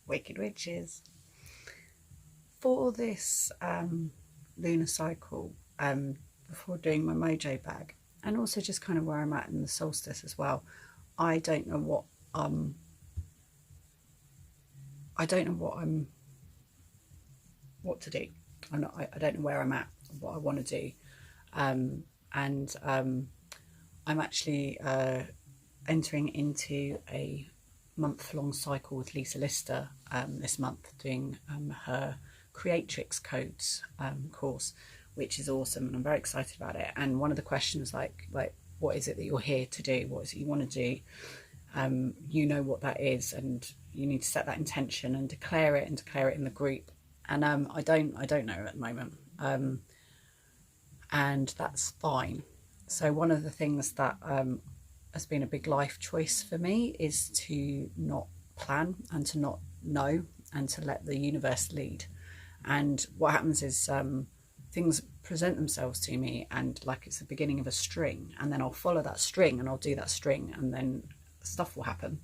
Wicked Witches. For this lunar cycle, before doing my mojo bag, and also just kind of where I'm at in the solstice as well, I don't know what what to do. I don't know where I'm at, what I want to do, and I'm actually entering into a month-long cycle with Lisa Lister this month, doing her Creatrix Codes course, which is awesome, and I'm very excited about it. And one of the questions, like what is it that you're here to do? What is it you want to do? You know what that is, and you need to set that intention and declare it in the group. And I don't know at the moment, and that's fine. So one of the things that has been a big life choice for me is to not plan and to not know and to let the universe lead. And what happens is things present themselves to me, and like it's the beginning of a string, and then I'll follow that string and I'll do that string, and then stuff will happen.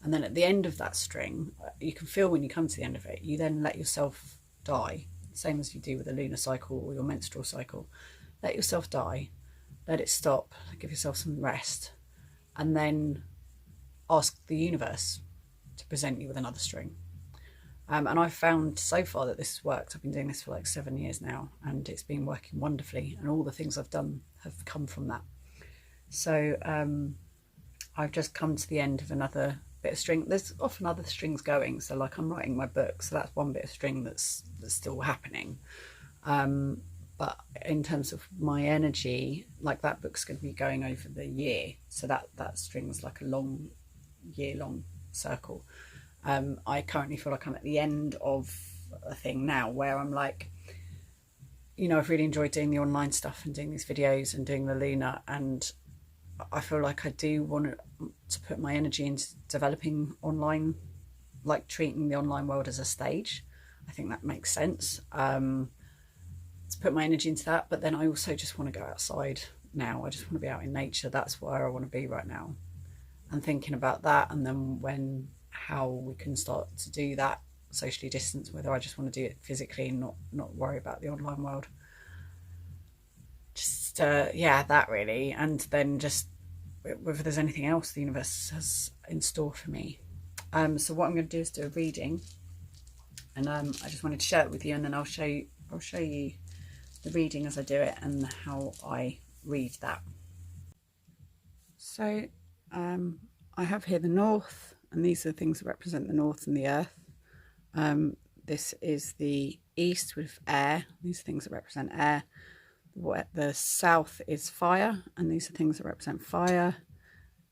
And then at the end of that string, you can feel when you come to the end of it, you then let yourself die, same as you do with a lunar cycle or your menstrual cycle. Let yourself die, let it stop, give yourself some rest, and then ask the universe to present you with another string. And I've found so far that this has worked. I've been doing this for like 7 years now, and it's been working wonderfully, and all the things I've done have come from that. So I've just come to the end of another bit of string. There's often other strings going, so like I'm writing my book, so that's one bit of string that's still happening. But in terms of my energy, like that book's going to be going over the year, so that string's like a long, year-long circle. I currently feel like I'm at the end of a thing now where I'm like, you know, I've really enjoyed doing the online stuff and doing these videos and doing the lunar, and I feel like I do want to put my energy into developing online, like treating the online world as a stage. I think that makes sense, to put my energy into that. But then I also just want to go outside now. I just want to be out in nature. That's where I want to be right now. And thinking about that, and then how we can start to do that socially distanced, whether I just want to do it physically and not worry about the online world. Just yeah, that really. And then just whether there's anything else the universe has in store for me. So what I'm going to do is do a reading, and I just wanted to share it with you, and then I'll show you the reading as I do it and how I read that. So I have here the north, and these are the things that represent the north and the earth. This is the east with air. These are things that represent air. The south is fire, and these are things that represent fire.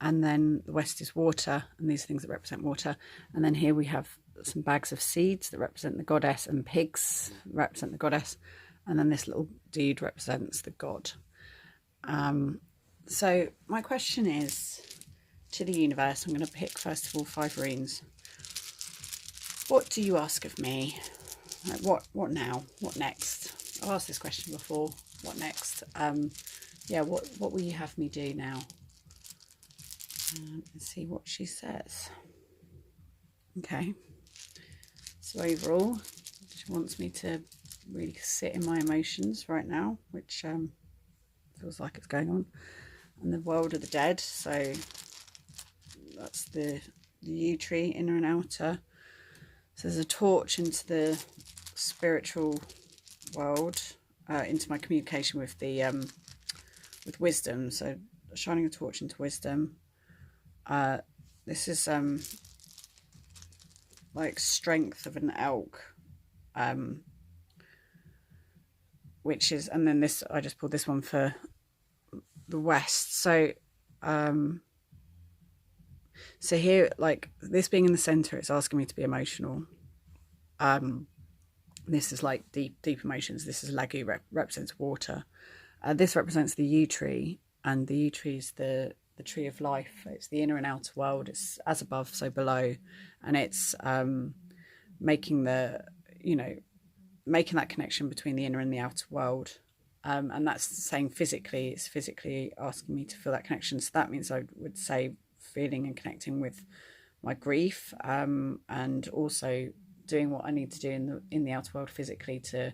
And then the west is water, and these are things that represent water. And then here we have some bags of seeds that represent the goddess, and pigs that represent the goddess. And then this little dude represents the god. So my question is to the universe. I'm going to pick first of all 5 runes. What do you ask of me? Like what now? What next? I've asked this question before. What next? Yeah, what will you have me do now? Let's see what she says. Okay. So overall, she wants me to really sit in my emotions right now, which feels like it's going on. And the world of the dead. So that's the yew tree, inner and outer. So there's a torch into the spiritual world, into my communication with the with wisdom. So shining a torch into wisdom. This is like strength of an elk, which is, and then this, I just pulled this one for the west. So so here, like this being in the center, it's asking me to be emotional. This is like deep emotions. This is Lagu, represents water. This represents the yew tree, and the yew tree is the tree of life. It's the inner and outer world. It's as above, so below, and it's making the, making that connection between the inner and the outer world. And that's saying physically, it's physically asking me to feel that connection. So that means I would say feeling and connecting with my grief, and also doing what I need to do in the outer world physically to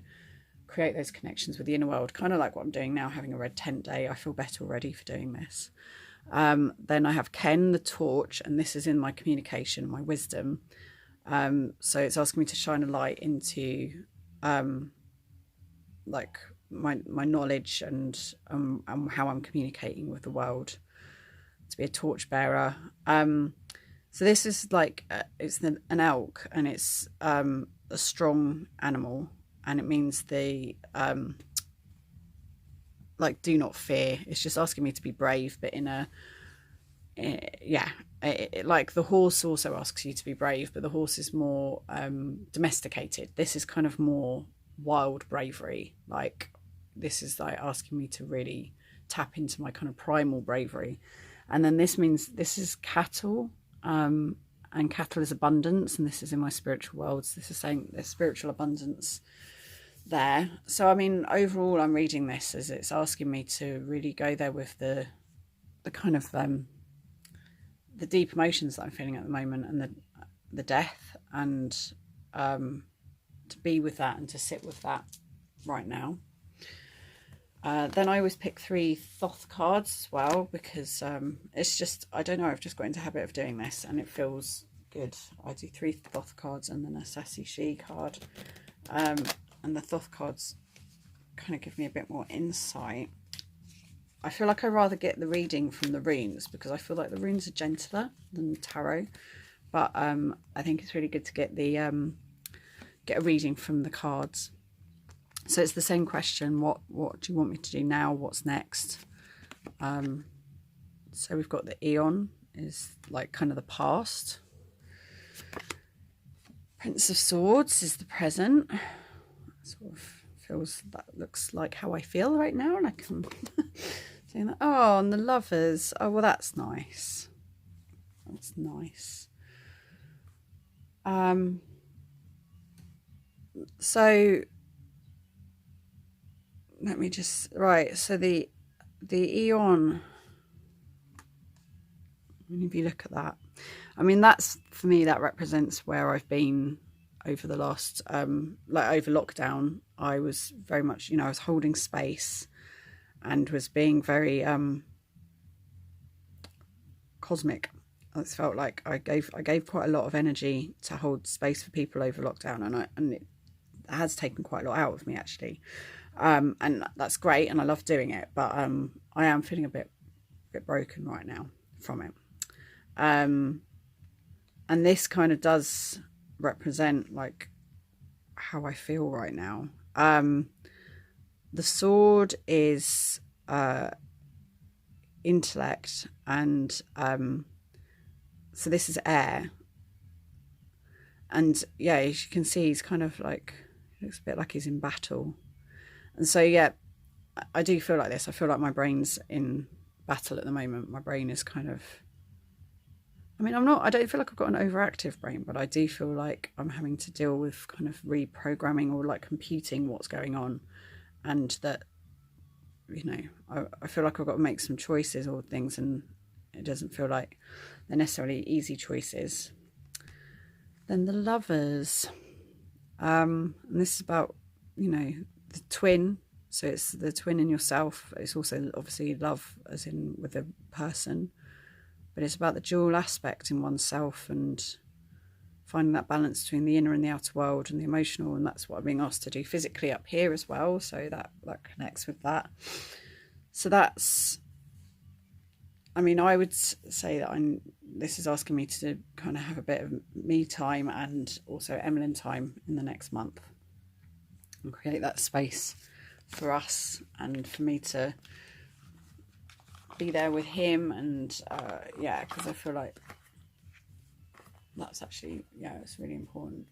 create those connections with the inner world, kind of like what I'm doing now, having a red tent day. I feel better already for doing this. Then I have Ken, the torch, and this is in my communication, my wisdom. So it's asking me to shine a light into like my knowledge and how I'm communicating with the world, to be a torch bearer. So this is like it's an elk, and it's a strong animal, and it means like do not fear. It's just asking me to be brave, but in a like the horse also asks you to be brave, but the horse is more domesticated. This is kind of more wild bravery. Like this is like asking me to really tap into my kind of primal bravery. And then this means this is cattle, and cattle is abundance, and this is in my spiritual worlds. This is saying there's spiritual abundance there. So I mean, overall I'm reading this as it's asking me to really go there with the kind of the deep emotions that I'm feeling at the moment, and the death, and to be with that and to sit with that right now. Then I always pick 3 Thoth cards as well, because it's just, I don't know, I've just got into the habit of doing this and it feels good. I do 3 Thoth cards and then a Sassy She card. And the Thoth cards kind of give me a bit more insight. I feel like I'd rather get the reading from the runes, because I feel like the runes are gentler than the tarot. But I think it's really good to get the get a reading from the cards. So it's the same question. What do you want me to do now? What's next? So we've got the Eon is like kind of the past. Prince of Swords is the present. Sort of feels, that looks like how I feel right now, and I can saying that. Oh, and the Lovers. Oh, well, that's nice. That's nice. So let me just, right, so the Eon, if you look at that, I mean, that's, for me, that represents where I've been over the last, like over lockdown. I was very much, I was holding space and was being very cosmic. It felt like I gave quite a lot of energy to hold space for people over lockdown, and it has taken quite a lot out of me, actually. And that's great, and I love doing it, but I am feeling a bit broken right now from it. And this kind of does represent like how I feel right now. The sword is intellect, and so this is air, and yeah, as you can see, he's kind of like, looks a bit like he's in battle. And so yeah, I do feel like this. I feel like my brain's in battle at the moment. My brain is kind of, I mean, I don't feel like I've got an overactive brain, but I do feel like I'm having to deal with kind of reprogramming or like computing what's going on, and that, I feel like I've got to make some choices or things, and it doesn't feel like they're necessarily easy choices. Then the Lovers, and this is about, the twin. So it's the twin in yourself. It's also obviously love as in with a person, but it's about the dual aspect in oneself and finding that balance between the inner and the outer world and the emotional. And that's what I'm being asked to do physically up here as well. So that connects with that. So that's, I mean, I would say that this is asking me to kind of have a bit of me time and also Emlyn time in the next month, and create that space for us and for me to be there with him. And yeah, because I feel like that's actually, it's really important.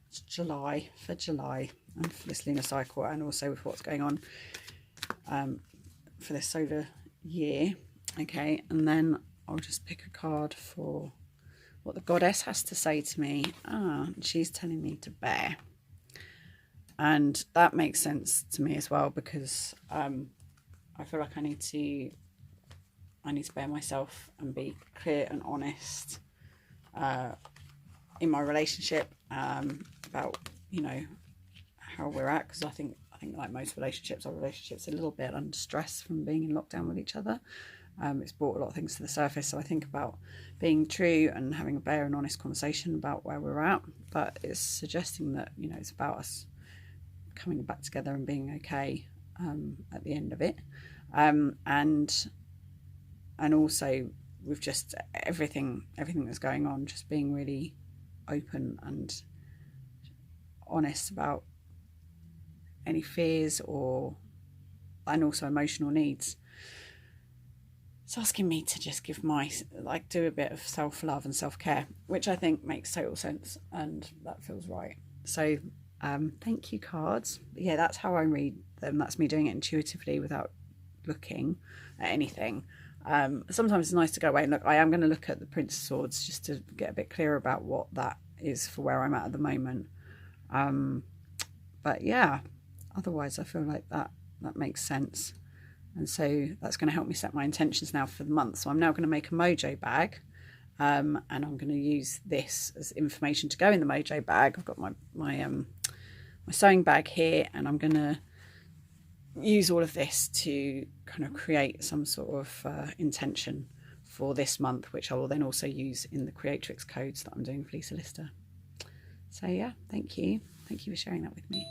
It's July and for this lunar cycle, and also with what's going on for this solar year. Okay, and then I'll just pick a card for what the goddess has to say to me. She's telling me to bear. And that makes sense to me as well, because I feel like I need to bear myself and be clear and honest. in my relationship, about, you know, how we're at, because I think like most relationships, our relationship's a little bit under stress from being in lockdown with each other. It's brought a lot of things to the surface, so I think about being true and having a bare and honest conversation about where we're at, but it's suggesting that, you know, it's about us coming back together and being okay at the end of it, and also with just everything that's going on, just being really open and honest about any fears and also emotional needs. It's asking me to just give do a bit of self-love and self-care, which I think makes total sense, and that feels right. So thank you, cards. Yeah, that's how I read them. That's me doing it intuitively without looking at anything. Sometimes it's nice to go away and look. I am going to look at the Prince of Swords just to get a bit clearer about what that is for where I'm at the moment. But yeah, otherwise I feel like that makes sense. And so that's going to help me set my intentions now for the month. So I'm now going to make a mojo bag, and I'm going to use this as information to go in the mojo bag. I've got my sewing bag here, and I'm going to use all of this to kind of create some sort of intention for this month, which I will then also use in the Creatrix codes that I'm doing for Lisa Lister. So yeah, thank you for sharing that with me.